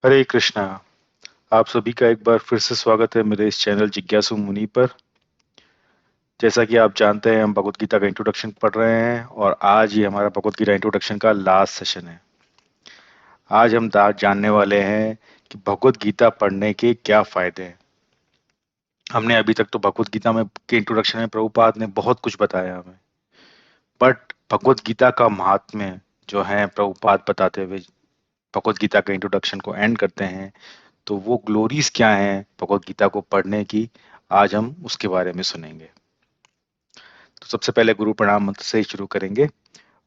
हरे कृष्णा। आप सभी का एक बार फिर से स्वागत है मेरे इस चैनल जिज्ञासु मुनि पर। जैसा कि आप जानते हैं हम भगवत गीता का इंट्रोडक्शन पढ़ रहे हैं और आज ये हमारा भगवत गीता इंट्रोडक्शन का लास्ट सेशन है। आज हम जानने वाले हैं कि भगवत गीता पढ़ने के क्या फायदे हैं। हमने अभी तक तो भगवत गीता में के इंट्रोडक्शन में प्रभुपाद ने बहुत कुछ बताया हमें, बट भगवत गीता का महात्म्य जो है प्रभुपाद बताते हुए भगवत गीता के इंट्रोडक्शन को एंड करते हैं, तो वो ग्लोरीज क्या हैं भगवत गीता को पढ़ने की, आज हम उसके बारे में सुनेंगे। तो सबसे पहले गुरु प्रणाम मंत्र से ही शुरू करेंगे।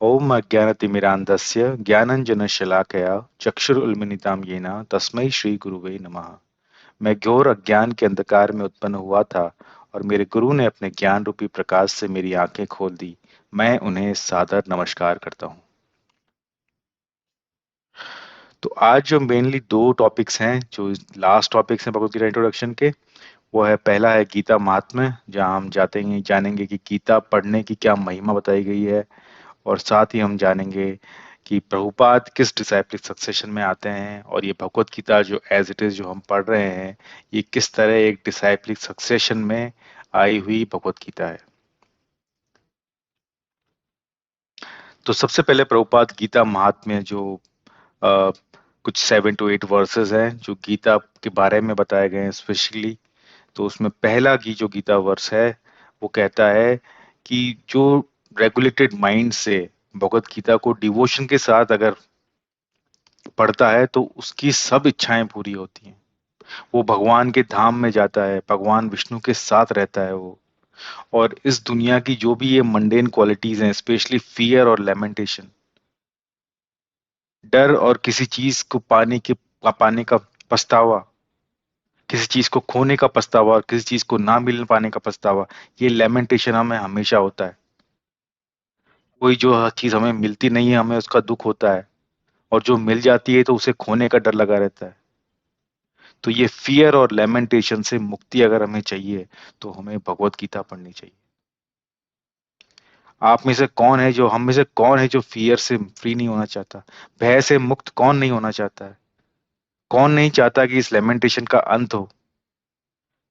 ओम अज्ञानतिमिरान्धस्य ज्ञानंजनशलाकया चक्षुरुन्मिलितं येन तस्मै श्री गुरुवे नमः। मैं घोर अज्ञान के अंधकार में उत्पन्न हुआ था और मेरे गुरु ने अपने ज्ञान रूपी प्रकाश से मेरी आंखें खोल दी। मैं उन्हें सादर नमस्कार करता हूँ। तो आज जो मेनली दो टॉपिक्स हैं, जो लास्ट टॉपिक्स हैं भगवत गीता इंट्रोडक्शन के, वो है, पहला है गीता महात्म्य, जहाँ हम जानेंगे कि गीता पढ़ने की क्या महिमा बताई गई है, और साथ ही हम जानेंगे कि प्रभुपाद किस डिसाइप्लिक सक्सेशन में आते हैं और ये भगवत गीता जो एज इट इज जो हम पढ़ रहे हैं, ये किस तरह एक डिसाइप्लिक सक्सेशन में आई हुई भगवत गीता है। तो सबसे पहले प्रभुपाद गीता महात्म्य जो अ, कुछ 7 to 8 वर्सेस हैं जो गीता के बारे में बताए गए हैं स्पेशली। तो उसमें पहला की जो गीता वर्ष है, वो कहता है कि जो रेगुलेटेड माइंड से भगवत गीता को डिवोशन के साथ अगर पढ़ता है तो उसकी सब इच्छाएं पूरी होती हैं। वो भगवान के धाम में जाता है, भगवान विष्णु के साथ रहता है वो। और इस दुनिया की जो भी ये मंडेन क्वालिटीज हैं, स्पेशली फियर और लेमेंटेशन, डर और किसी चीज को पाने का पछतावा, किसी चीज को खोने का पछतावा और किसी चीज को ना मिल पाने का पछतावा, ये लेमेंटेशन हमें हमेशा होता है। कोई जो चीज हमें मिलती नहीं है हमें उसका दुख होता है, और जो मिल जाती है तो उसे खोने का डर लगा रहता है। तो ये फियर और लेमेंटेशन से मुक्ति अगर हमें चाहिए तो हमें भगवत गीता पढ़नी चाहिए। आप में से कौन है जो हम में से कौन है जो फियर से फ्री नहीं होना चाहता? भय से मुक्त कौन नहीं होना चाहता है? कौन नहीं चाहता कि इस लेमेंटेशन का अंत हो?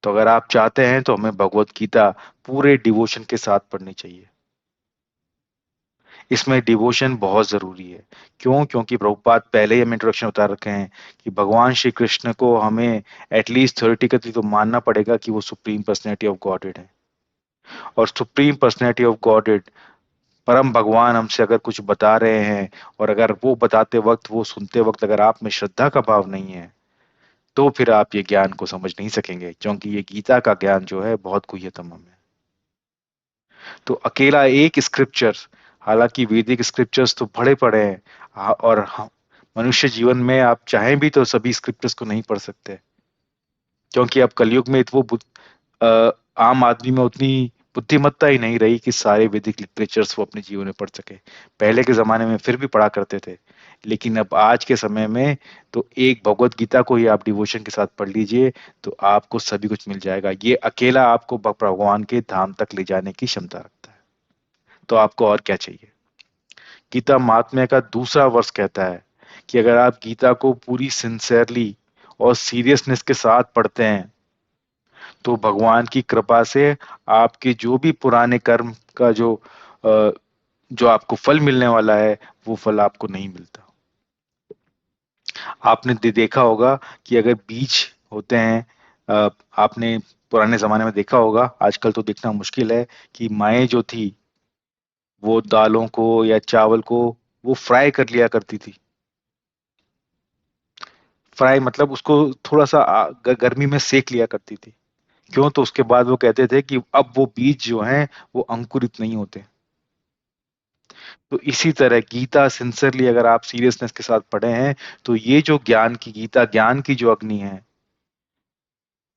तो अगर आप चाहते हैं तो हमें भगवत गीता पूरे डिवोशन के साथ पढ़नी चाहिए। इसमें डिवोशन बहुत जरूरी है। क्यों? क्योंकि प्रभुपाद पहले ही हमें इंट्रोडक्शन उतार रखे हैं कि भगवान श्री कृष्ण को हमें एटलीस्ट थ्योरेटिकली तो मानना पड़ेगा कि वो सुप्रीम पर्सनैलिटी ऑफ गॉडेड है। और सुप्रीम पर्सनैलिटी ऑफ गॉडेड, परम भगवान हमसे अगर कुछ बता रहे हैं, और अगर वो बताते वक्त, वो सुनते वक्त अगर आप में श्रद्धा का भाव नहीं है, तो फिर आप ये ज्ञान को समझ नहीं सकेंगे, क्योंकि ये गीता का ज्ञान जो है बहुत गुह्यतम है। तो अकेला एक स्क्रिप्चर, हालांकि वैदिक स्क्रिप्चर्स तो पढ़े पढ़े हैं, और मनुष्य जीवन में आप चाहें भी तो सभी स्क्रिप्चर्स को नहीं पढ़ सकते, क्योंकि अब कलयुग में वो आम आदमी में उतनी बुद्धिमत्ता ही नहीं रही कि सारे वैदिक लिटरेचर्स वो अपने जीवन में पढ़ सके। पहले के जमाने में फिर भी पढ़ा करते थे, लेकिन अब आज के समय में तो एक भगवत गीता को ही आप डिवोशन के साथ पढ़ लीजिए, तो आपको सभी कुछ मिल जाएगा। ये अकेला आपको भगवान के धाम तक ले जाने की क्षमता रखता है। तो आपको और क्या चाहिए? गीता महात्म्य का दूसरा वर्ष कहता है कि अगर आप गीता को पूरी सिंसेरली और सीरियसनेस के साथ पढ़ते हैं, तो भगवान की कृपा से आपके जो भी पुराने कर्म का जो आपको फल मिलने वाला है, वो फल आपको नहीं मिलता। आपने देखा होगा कि अगर बीज होते हैं, आपने पुराने जमाने में देखा होगा, आजकल तो देखना मुश्किल है, कि माएँ जो थी वो दालों को या चावल को वो फ्राई कर लिया करती थी। फ्राई मतलब उसको थोड़ा सा गर्मी में सेक लिया करती थी। क्यों? तो उसके बाद वो कहते थे कि अब वो बीज जो हैं वो अंकुरित नहीं होते। तो इसी तरह गीता सिंसियरली अगर आप सीरियसनेस के साथ पढ़े हैं, तो ये जो ज्ञान की गीता, ज्ञान की जो अग्नि है,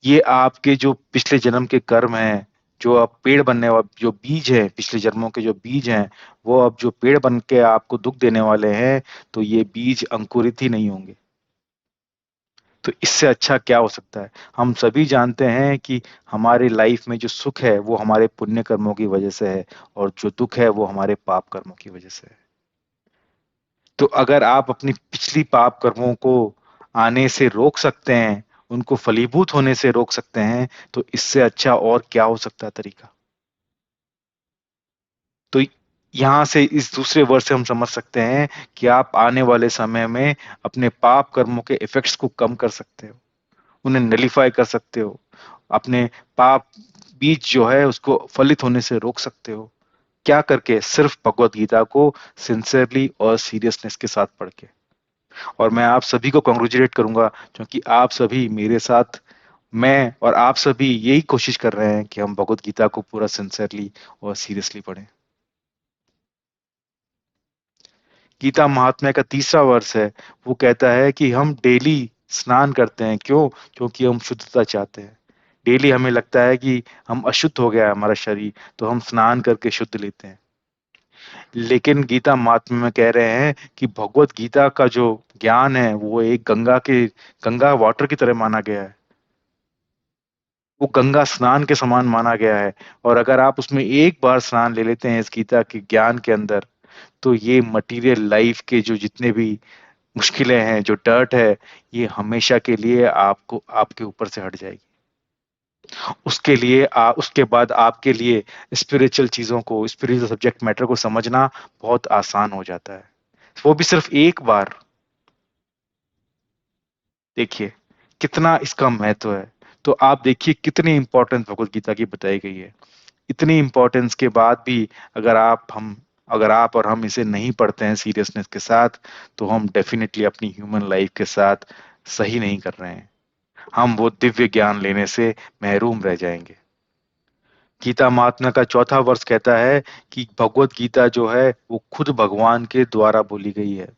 ये आपके जो पिछले जन्म के कर्म हैं, जो अब पेड़ बनने वाले जो बीज है, पिछले जन्मों के जो बीज हैं, वो अब जो पेड़ बन के आपको दुख देने वाले हैं, तो ये बीज अंकुरित ही नहीं होंगे। तो इससे अच्छा क्या हो सकता है? हम सभी जानते हैं कि हमारी लाइफ में जो सुख है वो हमारे पुण्य कर्मों की वजह से है, और जो दुख है वो हमारे पाप कर्मों की वजह से है। तो अगर आप अपनी पिछली पाप कर्मों को आने से रोक सकते हैं, उनको फलीभूत होने से रोक सकते हैं, तो इससे अच्छा और क्या हो सकता है तरीका? तो यहाँ से इस दूसरे वर्ड से हम समझ सकते हैं कि आप आने वाले समय में अपने पाप कर्मों के इफेक्ट्स को कम कर सकते हो, उन्हें नलिफाई कर सकते हो, अपने पाप बीज जो है उसको फलित होने से रोक सकते हो। क्या करके? सिर्फ भगवत गीता को सिंसियरली और सीरियसनेस के साथ पढ़ के। और मैं आप सभी को कॉन्ग्रेचुलेट करूंगा, क्योंकि आप सभी मेरे साथ, मैं और आप सभी यही कोशिश कर रहे हैं कि हम भगवत गीता को पूरा सिंसियरली और सीरियसली पढ़ें। गीता महात्म्य का तीसरा वर्ष है, वो कहता है कि हम डेली स्नान करते हैं। क्यों? क्योंकि हम शुद्धता चाहते हैं। डेली हमें लगता है कि हम अशुद्ध हो गया है हमारा शरीर, तो हम स्नान करके शुद्ध लेते हैं। लेकिन गीता महात्म्य में कह रहे हैं कि भगवत गीता का जो ज्ञान है वो एक गंगा वाटर की तरह माना गया है। वो गंगा स्नान के समान माना गया है। और अगर आप उसमें एक बार स्नान ले लेते हैं इस गीता के ज्ञान के अंदर, तो ये मटेरियल लाइफ के जो जितने भी मुश्किलें हैं, जो डर्ट है, ये हमेशा के लिए आपको आपके ऊपर से हट जाएगी। उसके बाद आपके लिए स्पिरिचुअल चीजों को, स्पिरिचुअल सब्जेक्ट मैटर को समझना बहुत आसान हो जाता है, वो भी सिर्फ एक बार। देखिए कितना इसका महत्व है। तो आप देखिए कितनी इंपॉर्टेंस भगवत गीता की बताई गई है। इतनी इंपॉर्टेंस के बाद भी अगर आप और हम इसे नहीं पढ़ते हैं सीरियसनेस के साथ, तो हम डेफिनेटली अपनी ह्यूमन लाइफ के साथ सही नहीं कर रहे हैं। हम वो दिव्य ज्ञान लेने से महरूम रह जाएंगे। गीता महात्म्य का चौथा वर्ष कहता है कि भगवत गीता जो है वो खुद भगवान के द्वारा बोली गई है।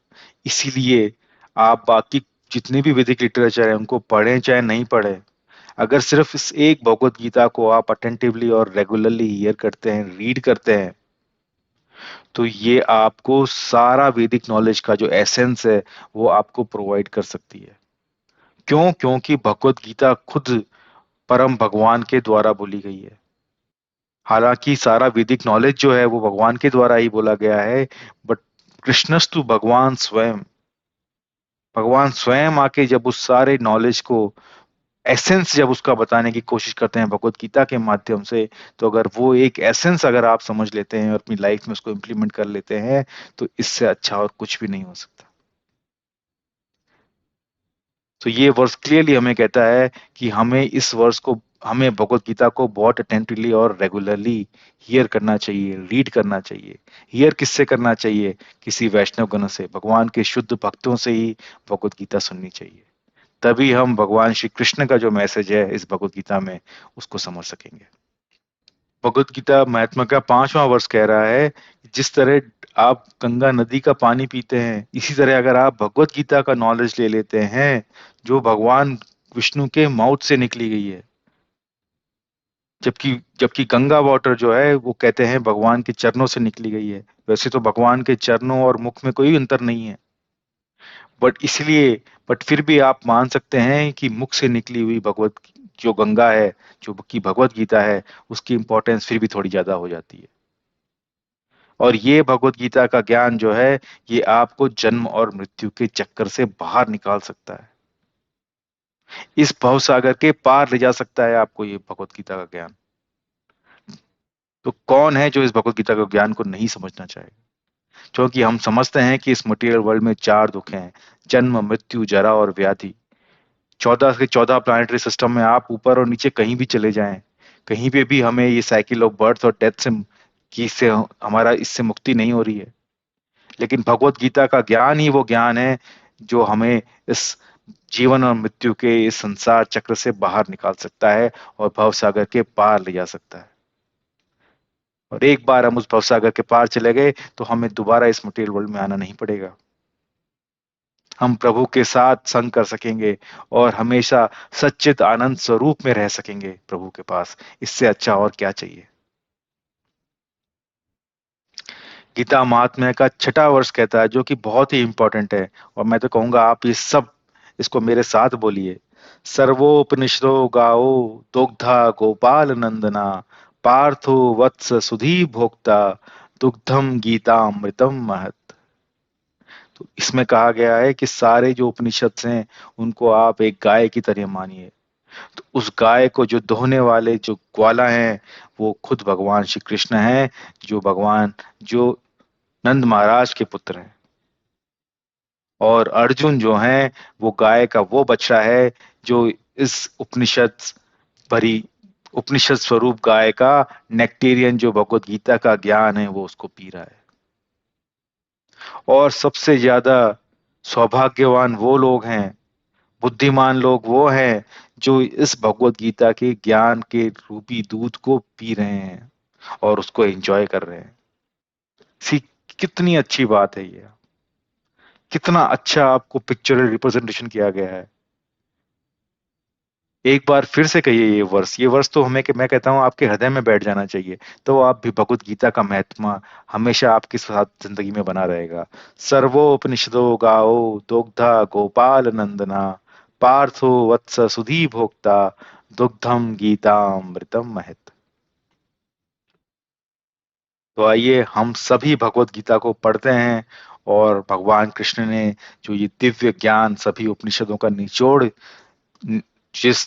इसीलिए आप बाकी जितने भी वैदिक लिटरेचर है उनको पढ़ें चाहे नहीं पढ़ें, अगर सिर्फ इस एक भगवत गीता को आप अटेंटिवली और रेगुलरली हियर करते हैं, रीड करते हैं, तो ये आपको सारा वैदिक नॉलेज का जो एसेंस है वो आपको प्रोवाइड कर सकती है। क्यों? क्योंकि भगवत गीता खुद परम भगवान के द्वारा बोली गई है। हालांकि सारा वैदिक नॉलेज जो है वो भगवान के द्वारा ही बोला गया है, बट कृष्णस्तु भगवान स्वयं, भगवान स्वयं आके जब उस सारे नॉलेज को, एसेंस जब उसका बताने की कोशिश करते हैं भगवत गीता के माध्यम से, तो अगर वो एक एसेंस अगर आप समझ लेते हैं और अपनी लाइफ में उसको इम्प्लीमेंट कर लेते हैं, तो इससे अच्छा और कुछ भी नहीं हो सकता। तो ये वर्स क्लियरली हमें कहता है कि हमें भगवत गीता को बहुत अटेंटिवली और रेगुलरली हियर करना चाहिए, रीड करना चाहिए। हियर किससे करना चाहिए? किसी वैष्णव गण से, भगवान के शुद्ध भक्तों से ही भगवत गीता सुननी चाहिए। तभी हम भगवान श्री कृष्ण का जो मैसेज है इस भगवत गीता में उसको समझ सकेंगे। भगवत गीता महात्मा का पांचवा वर्ष कह रहा है, जिस तरह आप गंगा नदी का पानी पीते हैं, इसी तरह अगर आप भगवत गीता का नॉलेज ले लेते हैं, जो भगवान विष्णु के माउथ से निकली गई है। जबकि जबकि गंगा वाटर जो है वो कहते हैं भगवान के चरणों से निकली गई है। वैसे तो भगवान के चरणों और मुख में कोई अंतर नहीं है, बट इसलिए बट फिर भी आप मान सकते हैं कि मुख से निकली हुई भगवत जो गंगा है, जो कि भगवत गीता है, उसकी इंपॉर्टेंस फिर भी थोड़ी ज्यादा हो जाती है। और ये भगवत गीता का ज्ञान जो है, ये आपको जन्म और मृत्यु के चक्कर से बाहर निकाल सकता है। इस भव सागर के पार ले जा सकता है आपको ये भगवत गीता का ज्ञान। तो कौन है जो इस भगवत गीता के ज्ञान को नहीं समझना चाहेगा? क्योंकि हम समझते हैं कि इस मटेरियल वर्ल्ड में चार दुख हैं, जन्म, मृत्यु, जरा और व्याधि। 14 के 14 प्लानिटरी सिस्टम में आप ऊपर और नीचे कहीं भी चले जाएं, कहीं पे भी हमें ये साइकिल ऑफ बर्थ और डेथ से की इससे हमारा इससे मुक्ति नहीं हो रही है। लेकिन भगवत गीता का ज्ञान ही वो ज्ञान है जो हमें इस जीवन और मृत्यु के इस संसार चक्र से बाहर निकाल सकता है और भव सागर के पार ले जा सकता है। और एक बार हम उस भव सागर के पार चले गए तो हमें दोबारा इस मटेरियल वर्ल्ड में आना नहीं पड़ेगा। हम प्रभु के साथ संग कर सकेंगे और हमेशा सच्चित आनंद स्वरूप में रह सकेंगे प्रभु के पास। इससे अच्छा और क्या चाहिए? गीता महात्म्य का छठा वर्ष कहता है, जो कि बहुत ही इंपॉर्टेंट है, और मैं तो कहूंगा आप ये सब इसको मेरे साथ बोलिए। सर्वोपनिषदो गाओ दुग्धा गोपाल नंदना, पार्थो वत्स सुधी भोक्ता, दुग्धम गीतामृतम महत। तो इसमें कहा गया है कि सारे जो उपनिषद हैं उनको आप एक गाय की तरह मानिए। तो उस गाय को जो दोहने वाले जो ग्वाला हैं वो खुद भगवान श्री कृष्ण हैं, जो नंद महाराज के पुत्र हैं। और अर्जुन जो हैं वो गाय का वो बच्चा है जो इस भरी उपनिषद स्वरूप गाय का नेक्टेरियन जो भगवत गीता का ज्ञान है वो उसको पी रहा है। और सबसे ज्यादा सौभाग्यवान वो लोग हैं, बुद्धिमान लोग वो हैं जो इस भगवत गीता के ज्ञान के रूपी दूध को पी रहे हैं और उसको एंजॉय कर रहे हैं। सी, कितनी अच्छी बात है ये, कितना अच्छा आपको पिक्चरल रिप्रेजेंटेशन किया गया है। एक बार फिर से कहिए ये वर्ष तो हमें मैं कहता हूँ आपके हृदय में बैठ जाना चाहिए, तो आप भी भगवत गीता का महत्व हमेशा आपके साथ जिंदगी में बना रहेगा। सर्वोपनिषदो गाओ दुग्धा गोपाल नंदना पार्थो वत्स सुधी भोक्ता दुग्धम गीतामृतम महत। तो आइए हम सभी भगवत गीता को पढ़ते हैं और भगवान कृष्ण ने जो ये दिव्य ज्ञान सभी उपनिषदों का जिस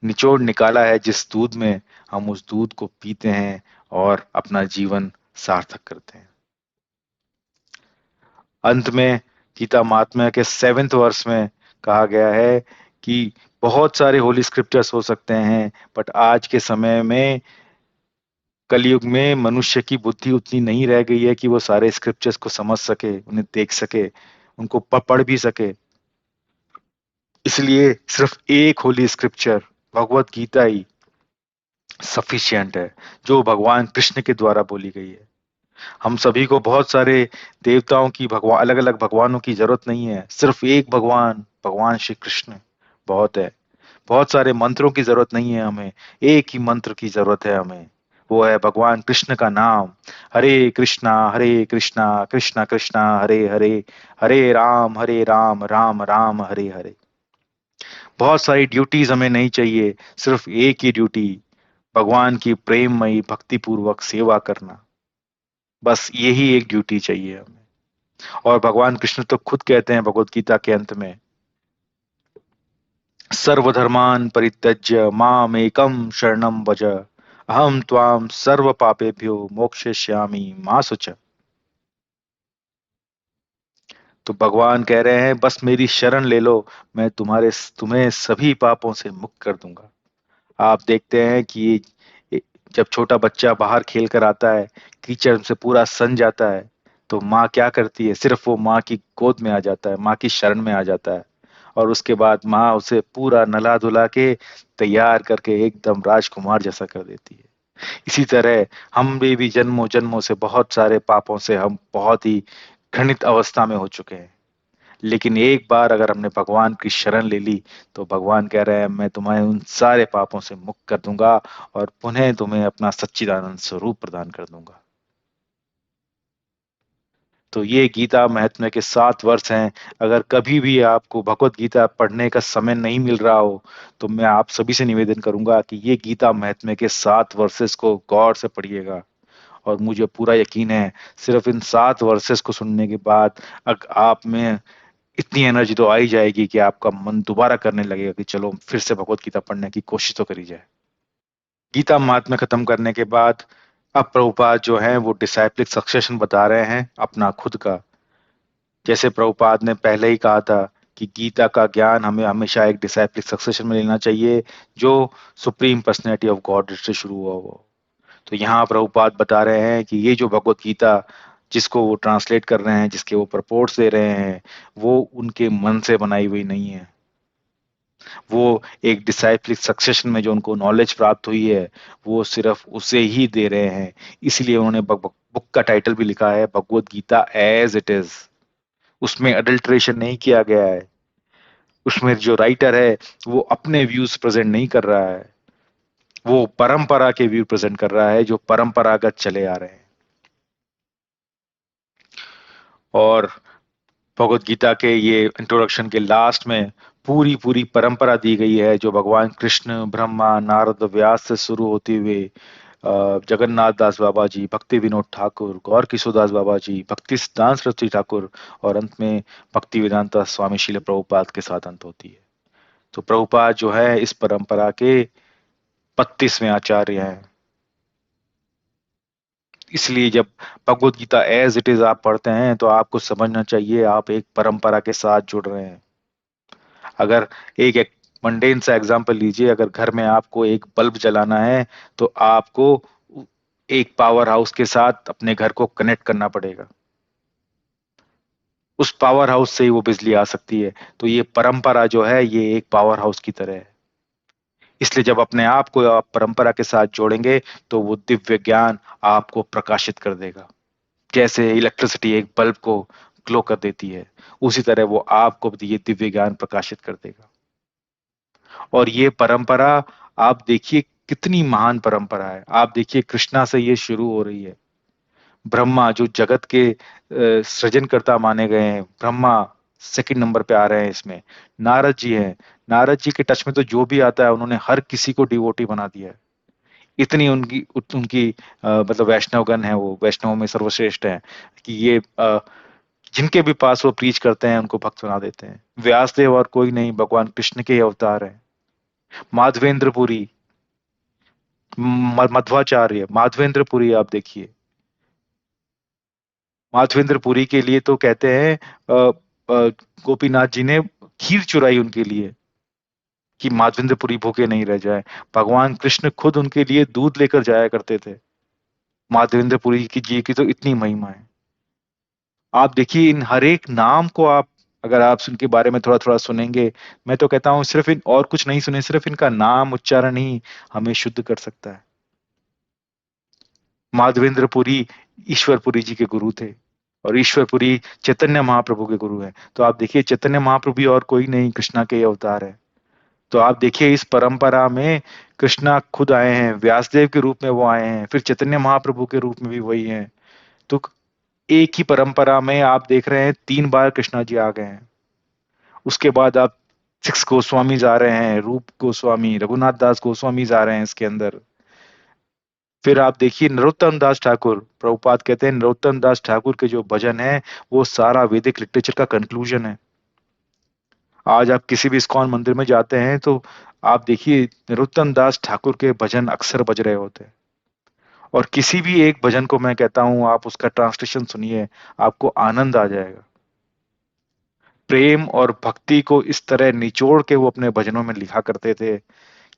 निचोड़ निकाला है जिस दूध में, हम उस दूध को पीते हैं और अपना जीवन सार्थक करते हैं। अंत में गीता महात्म्य के 7वें वर्ष में कहा गया है कि बहुत सारे होली स्क्रिप्चर्स हो सकते हैं, बट आज के समय में कलयुग में मनुष्य की बुद्धि उतनी नहीं रह गई है कि वो सारे स्क्रिप्चर्स को समझ सके, उन्हें देख सके, उनको पढ़ भी सके। इसलिए सिर्फ एक होली स्क्रिप्चर भगवत गीता ही सफिशिएंट है, जो भगवान कृष्ण के द्वारा बोली गई है। हम सभी को बहुत सारे देवताओं की भगवान अलग अलग भगवानों की जरूरत नहीं है, सिर्फ एक भगवान भगवान श्री कृष्ण बहुत है। बहुत सारे मंत्रों की जरूरत नहीं है हमें, एक ही मंत्र की जरूरत है हमें, वो है भगवान कृष्ण का नाम। हरे कृष्णा कृष्णा कृष्णा हरे हरे, हरे राम राम राम हरे हरे। बहुत सारी ड्यूटीज हमें नहीं चाहिए, सिर्फ एक ही ड्यूटी, भगवान की प्रेममयी भक्तिपूर्वक सेवा करना। बस यही एक ड्यूटी चाहिए हमें। और भगवान कृष्ण तो खुद कहते हैं भगवत गीता के अंत में, सर्वधर्मान परित्यज्य माम एकम शरणम भज अहम त्वाम सर्व पापेभ्यो मोक्षयिष्यामि मा शुच। तो भगवान कह रहे हैं बस मेरी शरण ले लो, मैं तुम्हें सभी पापों से मुक्त कर दूंगा। आप देखते हैं कि जब छोटा बच्चा बाहर खेल कर आता है, कीचड़ से पूरा सन जाता है, तो माँ क्या करती है, सिर्फ वो माँ की गोद में आ जाता है, माँ की शरण में आ जाता है, और उसके बाद माँ उसे पूरा नला धुला के तैयार करके एकदम राजकुमार जैसा कर देती है। इसी तरह हम भी जन्मों जन्मों से बहुत सारे पापों से हम बहुत ही घृणित अवस्था में हो चुके हैं। लेकिन एक बार अगर हमने भगवान की शरण ले ली, तो भगवान कह रहे हैं मैं तुम्हें उन सारे पापों से मुक्त कर दूंगा और पुनः तुम्हें अपना सच्चिदानंद स्वरूप प्रदान कर दूंगा। तो ये गीता महात्म्य के 7 वर्ष हैं। अगर कभी भी आपको भगवत गीता पढ़ने का समय नहीं मिल रहा हो, तो मैं आप सभी से निवेदन करूंगा कि ये गीता महात्म्य के 7 वर्सेस को गौर से पढ़िएगा। और मुझे पूरा यकीन है, सिर्फ इन 7 वर्सेस को सुनने के बाद आप में इतनी एनर्जी तो आ ही जाएगी कि आपका मन दोबारा करने लगेगा कि चलो फिर से भगवत गीता पढ़ने की कोशिश तो करी जाए। गीता महात्म्य खत्म करने के बाद अब प्रभुपाद जो है वो डिसाइप्लिक सक्सेशन बता रहे हैं अपना खुद का। जैसे प्रभुपाद ने पहले ही कहा था कि गीता का ज्ञान हमें हमेशा एक डिसाइप्लिक सक्सेशन में लेना चाहिए जो सुप्रीम पर्सनैलिटी ऑफ गॉड से शुरू हुआ हो। तो यहाँ प्रभुपाद बता रहे हैं कि ये जो भगवत गीता जिसको वो ट्रांसलेट कर रहे हैं, जिसके वो प्रपोर्ट्स दे रहे हैं, वो उनके मन से बनाई हुई नहीं है। वो एक डिसाइप्लिक सक्सेशन में जो उनको नॉलेज प्राप्त हुई है, वो सिर्फ उसे ही दे रहे हैं। इसलिए उन्होंने बुक का टाइटल भी लिखा है Bhagavad Gita as it is. उसमें अडल्ट्रेशन नहीं किया गया है। उसमें जो राइटर है वो अपने व्यूज प्रेजेंट नहीं कर रहा है, वो परंपरा के व्यू प्रेजेंट कर रहा है जो परंपरागत चले आ रहे हैं। और भगवत गीता के ये इंट्रोडक्शन के लास्ट में पूरी पूरी परंपरा दी गई है जो भगवान कृष्ण ब्रह्मा नारद व्यास से शुरू होती हुई जगन्नाथ दास बाबा जी, भक्ति विनोद ठाकुर, गौर किशोर दास बाबा जी, भक्ति सिद्धांत सरस्वती ठाकुर और अंत में भक्ति वेदांता स्वामी श्रील प्रभुपाद के साथ अंत होती है। तो प्रभुपाद जो है इस परंपरा के 32वें आचार्य हैं। इसलिए जब Bhagavad Gita as it is आप पढ़ते हैं तो आपको समझना चाहिए आप एक परंपरा के साथ जुड़ रहे हैं। अगर एक मंडेन सा एग्जांपल लीजिए, अगर घर में आपको एक बल्ब जलाना है तो आपको एक पावर हाउस के साथ अपने घर को कनेक्ट करना पड़ेगा, उस पावर हाउस से ही वो बिजली आ सकती है। तो ये परंपरा जो है ये एक पावर हाउस की तरह है। इसलिए जब अपने आप को आप परंपरा के साथ जोड़ेंगे तो वो दिव्य ज्ञान आपको प्रकाशित कर देगा। जैसे इलेक्ट्रिसिटी एक बल्ब को ग्लो कर देती है, उसी तरह वो आपको भी ये दिव्य ज्ञान प्रकाशित कर देगा। और ये परंपरा आप देखिए कितनी महान परंपरा है। आप देखिए कृष्णा से ये शुरू हो रही है। ब्रह्मा जो जगत के सृजनकर्ता माने गए हैं, ब्रह्मा सेकंड नंबर पे आ रहे हैं इसमें। नारद जी हैं, नारद जी के टच में तो जो भी आता है उन्होंने हर किसी को डिवोटी बना दिया है। इतनी उनकी मतलब वैष्णवगण है, वो वैष्णव में सर्वश्रेष्ठ है कि ये जिनके भी पास वो प्रीच करते हैं उनको भक्त बना देते हैं। व्यासदेव और कोई नहीं, भगवान कृष्ण के ही अवतार हैं। माधवेंद्रपुरी, मध्वाचार्य माधवेंद्रपुरी आप देखिए, माधवेंद्रपुरी के लिए तो कहते हैं गोपीनाथ जी ने खीर चुराई उनके लिए कि माधवेंद्रपुरी भूखे नहीं रह जाए। भगवान कृष्ण खुद उनके लिए दूध लेकर जाया करते थे। माधवेंद्रपुरी की जी की तो इतनी महिमा है। आप देखिए इन हर एक नाम को आप अगर आप उनके बारे में थोड़ा थोड़ा सुनेंगे, मैं तो कहता हूँ सिर्फ इन और कुछ नहीं सुने, सिर्फ इनका नाम उच्चारण ही हमें शुद्ध कर सकता है। माधवेंद्रपुरी ईश्वरपुरी जी के गुरु थे और ईश्वरपुरी चैतन्य महाप्रभु के गुरु हैं। तो आप देखिए चैतन्य महाप्रभु भी और कोई नहीं, कृष्णा के ही अवतार है। तो आप देखिए इस परंपरा में कृष्णा खुद आए हैं, व्यासदेव के रूप में वो आए हैं, फिर चैतन्य महाप्रभु के रूप में भी वही हैं। तो एक ही परंपरा में आप देख रहे हैं 3 बार कृष्णा जी आ गए हैं। उसके बाद आप 6 गोस्वामी आ रहे हैं, रूप गोस्वामी, रघुनाथ दास गोस्वामी आ रहे हैं इसके अंदर। फिर आप देखिए नरोत्तम दास ठाकुर, प्रभुपाद कहते हैं नरोत्तम दास ठाकुर के जो भजन है वो सारा वैदिक लिटरेचर का कंक्लूजन है। आज आप किसी भी इस्कॉन मंदिर में जाते हैं तो आप देखिए नरोत्तम दास ठाकुर के भजन अक्सर बज रहे होते हैं। और किसी भी एक भजन को मैं कहता हूं आप उसका ट्रांसलेशन सुनिए, आपको आनंद आ जाएगा। प्रेम और भक्ति को इस तरह निचोड़ के वो अपने भजनों में लिखा करते थे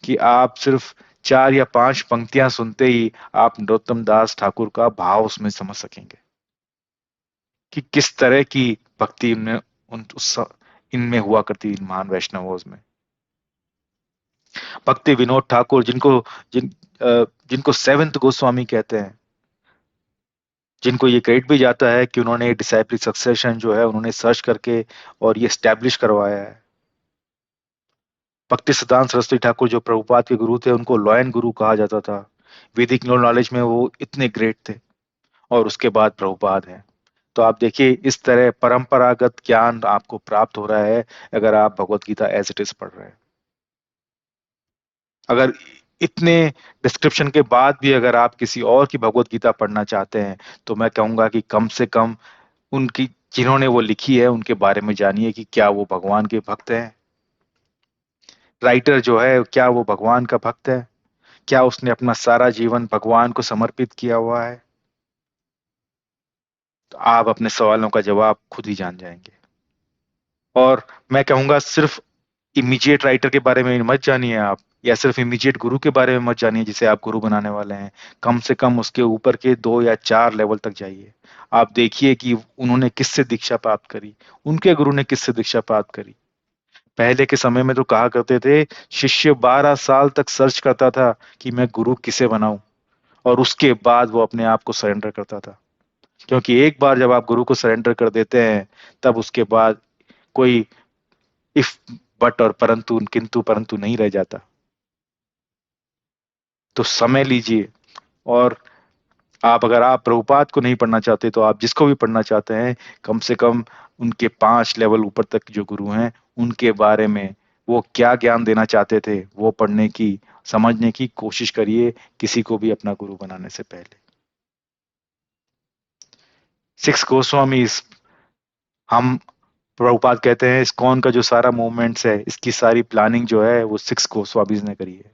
कि आप सिर्फ 4 या 5 पंक्तियां सुनते ही आप नरोत्तम दास ठाकुर का भाव उसमें समझ सकेंगे कि किस तरह की भक्ति इनमें इनमें हुआ करती इन महान वैष्णवों में। भक्ति विनोद ठाकुर जिनको सेवेंथ गोस्वामी कहते हैं, जिनको ये क्रेडिट भी जाता है कि उन्होंने डिसाइपल सक्सेशन जो है उन्होंने सर्च करके और ये स्टैब्लिश करवाया है। भक्ति सिद्धांत सरस्वती ठाकुर जो प्रभुपाद के गुरु थे उनको लॉयन गुरु कहा जाता था। वैदिक नॉलेज में वो इतने ग्रेट थे और उसके बाद प्रभुपाद हैं। तो आप देखिए इस तरह परंपरागत ज्ञान आपको प्राप्त हो रहा है अगर आप Bhagavad Gita as it is पढ़ रहे हैं। अगर इतने डिस्क्रिप्शन के बाद भी अगर आप किसी और की भगवत गीता पढ़ना चाहते हैं तो मैं कहूंगा कि कम से कम उनकी जिन्होंने वो लिखी है उनके बारे में जानिए कि क्या वो भगवान के भक्त हैं। राइटर जो है क्या वो भगवान का भक्त है, क्या उसने अपना सारा जीवन भगवान को समर्पित किया हुआ है। तो आप अपने सवालों का जवाब खुद ही जान जाएंगे। और मैं कहूंगा सिर्फ इमीडिएट राइटर के बारे में मत जानिए आप, या सिर्फ इमीडिएट गुरु के बारे में मत जानिए जिसे आप गुरु बनाने वाले हैं। कम से कम उसके ऊपर के 2 या 4 लेवल तक जाइए। आप देखिए कि उन्होंने किससे दीक्षा प्राप्त करी, उनके गुरु ने किससे दीक्षा प्राप्त करी। पहले के समय में तो कहा करते थे शिष्य 12 साल तक सर्च करता था कि मैं गुरु किसे बनाऊं, और उसके बाद वो अपने आप को सरेंडर करता था। क्योंकि एक बार जब आप गुरु को सरेंडर कर देते हैं तब उसके बाद कोई इफ बट और परंतु किंतु परंतु नहीं रह जाता। तो समय लीजिए। और अगर आप प्रभुपाद को नहीं पढ़ना चाहते तो आप जिसको भी पढ़ना चाहते हैं कम से कम उनके 5 लेवल ऊपर तक जो गुरु हैं उनके बारे में वो क्या ज्ञान देना चाहते थे वो पढ़ने की, समझने की कोशिश करिए किसी को भी अपना गुरु बनाने से पहले। सिक्स गोस्वामी, हम प्रभुपाद कहते हैं इस्कॉन का जो सारा मूवमेंट्स है इसकी सारी प्लानिंग जो है वो सिक्स गोस्वामीज ने करी है,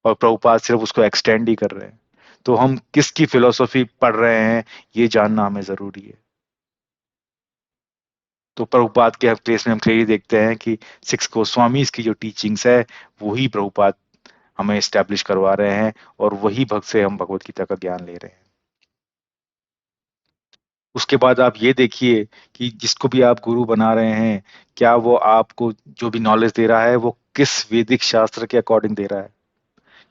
और प्रभुपाद सिर्फ उसको एक्सटेंड ही कर रहे हैं। तो हम किसकी फिलोसॉफी पढ़ रहे हैं ये जानना हमें जरूरी है। तो प्रभुपाद के केस में हम क्लियरली देखते हैं कि सिक्स गोस्वामीज की जो टीचिंग्स है वही प्रभुपाद हमें एस्टेब्लिश करवा रहे हैं, और वही भक्त से हम भगवत गीता का ज्ञान ले रहे हैं। उसके बाद आप ये देखिए कि जिसको भी आप गुरु बना रहे हैं, क्या वो आपको जो भी नॉलेज दे रहा है वो किस वैदिक शास्त्र के अकॉर्डिंग दे रहा है।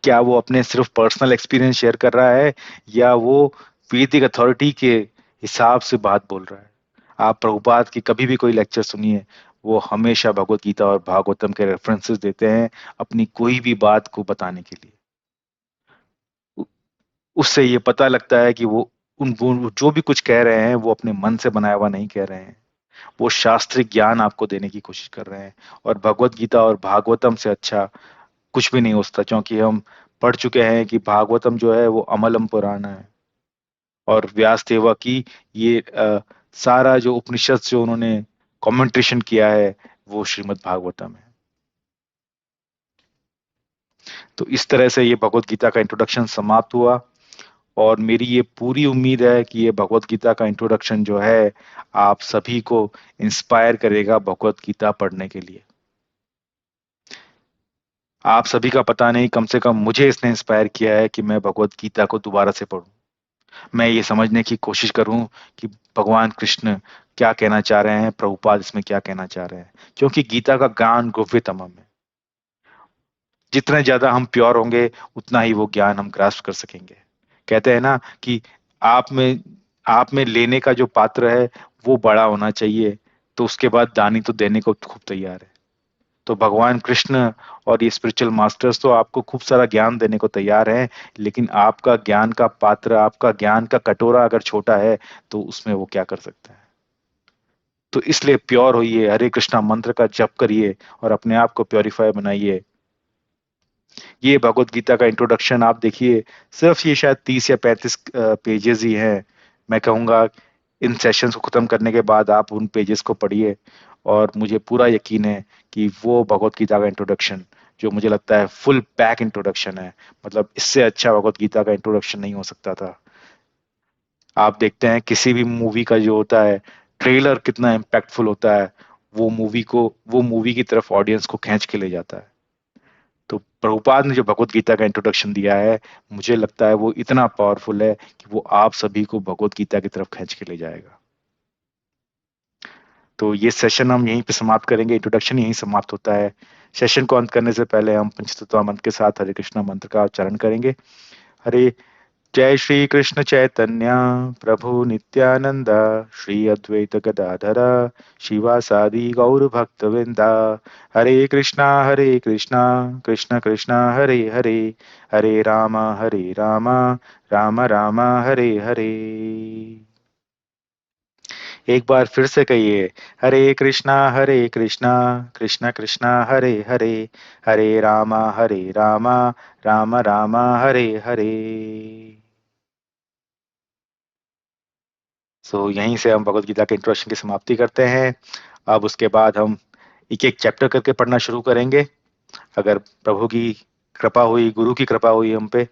क्या वो अपने सिर्फ पर्सनल एक्सपीरियंस शेयर कर रहा है, या वो वैदिक अथॉरिटी के हिसाब से बात बोल रहा है। आप प्रभुपाद की कभी भी कोई लेक्चर सुनिए, वो हमेशा भगवत गीता और भागवतम के रेफरेंसेस देते हैं अपनी कोई भी बात को बताने के लिए। उ- उससे ये पता लगता है कि वो जो भी कुछ कह रहे हैं वो अपने मन से बनाया हुआ नहीं कह रहे हैं, वो शास्त्रीय ज्ञान आपको देने की कोशिश कर रहे हैं। और भगवत गीता और भागवतम से अच्छा कुछ भी नहीं हो सकता, क्योंकि हम पढ़ चुके हैं कि भागवतम जो है वो अमलम पुराण है, और व्यास देवा की ये सारा जो उपनिषद जो उन्होंने कमेंटेशन किया है वो श्रीमद् भागवतम है। तो इस तरह से ये भगवत गीता का इंट्रोडक्शन समाप्त हुआ, और मेरी ये पूरी उम्मीद है कि ये भगवत गीता का इंट्रोडक्शन जो है आप सभी को इंस्पायर करेगा भगवत गीता पढ़ने के लिए। आप सभी का पता नहीं, कम से कम मुझे इसने इंस्पायर किया है कि मैं भगवत गीता को दोबारा से पढूं। मैं ये समझने की कोशिश करूं कि भगवान कृष्ण क्या कहना चाह रहे हैं, प्रभुपाद इसमें क्या कहना चाह रहे हैं, क्योंकि गीता का ज्ञान गुह्यतमम है। जितने ज्यादा हम प्योर होंगे उतना ही वो ज्ञान हम ग्रास्प कर सकेंगे। कहते हैं ना कि आप में आप में लेने का जो पात्र है वो बड़ा होना चाहिए, तो उसके बाद दानी तो देने को खूब तैयार है। तो भगवान कृष्ण और ये स्पिरिचुअल मास्टर्स तो आपको खूब सारा ज्ञान देने को तैयार हैं, लेकिन आपका ज्ञान का पात्र, आपका ज्ञान का कटोरा अगर छोटा है तो उसमें वो क्या कर सकता है। तो इसलिए प्योर होइए, हरे कृष्णा मंत्र का जप करिए और अपने आप को प्योरीफाई बनाइए। ये भगवत गीता का इंट्रोडक्शन आप देखिए, सिर्फ ये शायद 30 या 35 पेजेस ही हैं। मैं कहूंगा इन सेशंस को खत्म करने के बाद आप उन पेजेस को पढ़िए, और मुझे पूरा यकीन है कि वो भगवत गीता का इंट्रोडक्शन जो मुझे लगता है फुल पैक इंट्रोडक्शन है, मतलब इससे अच्छा भगवत गीता का इंट्रोडक्शन नहीं हो सकता था। आप देखते हैं किसी भी मूवी का जो होता है ट्रेलर कितना इम्पैक्टफुल होता है, वो मूवी की तरफ ऑडियंस को खींच के ले जाता है। तो प्रभुपाद ने जो भगवत गीता का इंट्रोडक्शन दिया है, मुझे लगता है वो इतना पावरफुल है कि वो आप सभी को भगवत गीता की तरफ खींच के ले जाएगा। तो ये सेशन हम यहीं पे समाप्त करेंगे, इंट्रोडक्शन यहीं समाप्त होता है। सेशन को अंत करने से पहले हम पंचतत्व मंत्र के साथ हरे कृष्णा मंत्र का उच्चारण करेंगे। हरे जय श्री कृष्ण चैतन्य प्रभु नित्यानंद, श्री अद्वैत गदाधर शिवासादि गौर भक्त वृंदा। हरे कृष्णा कृष्ण कृष्ण हरे हरे, हरे राम राम राम हरे हरे। एक बार फिर से कहिए, हरे कृष्णा कृष्ण कृष्ण हरे हरे, हरे राम राम राम हरे हरे। सो यहीं से हम भगवत गीता के इंट्रोडक्शन की समाप्ति करते हैं। अब उसके बाद हम एक एक चैप्टर करके पढ़ना शुरू करेंगे। अगर प्रभु की कृपा हुई, गुरु की कृपा हुई हम पे,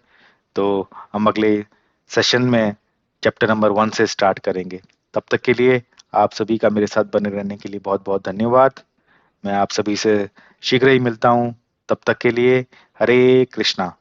तो हम अगले सेशन में चैप्टर नंबर 1 से स्टार्ट करेंगे। तब तक के लिए आप सभी का मेरे साथ बने रहने के लिए बहुत बहुत धन्यवाद। मैं आप सभी से शीघ्र ही मिलता हूँ। तब तक के लिए हरे कृष्णा।